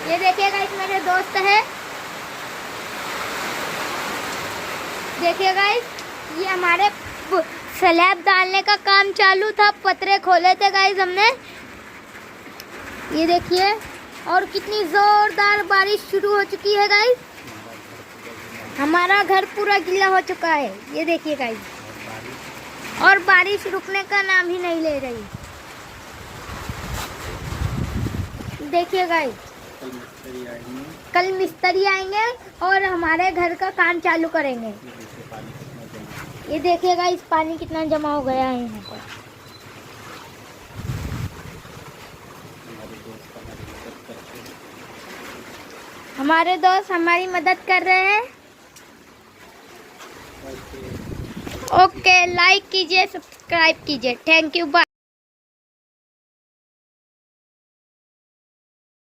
ये देखिए गाइस मेरे दोस्त है, देखिए गाइस ये हमारे स्लैब डालने का काम चालू था, पतरे खोले थे गाइस हमने। ये देखिए और कितनी जोरदार बारिश शुरू हो चुकी है गाइस, हमारा घर पूरा गीला हो चुका है। ये देखिए गाइस, और बारिश रुकने का नाम ही नहीं ले रही। देखिए गाइस कल मिस्त्री आएंगे और हमारे घर का काम चालू करेंगे। ये देखिए गाइस पानी कितना जमा हो गया है यहाँ पर। हमारे दोस्त हमारी मदद कर रहे हैं। ओके, लाइक कीजिए, सब्सक्राइब कीजिए। Thank you, bye.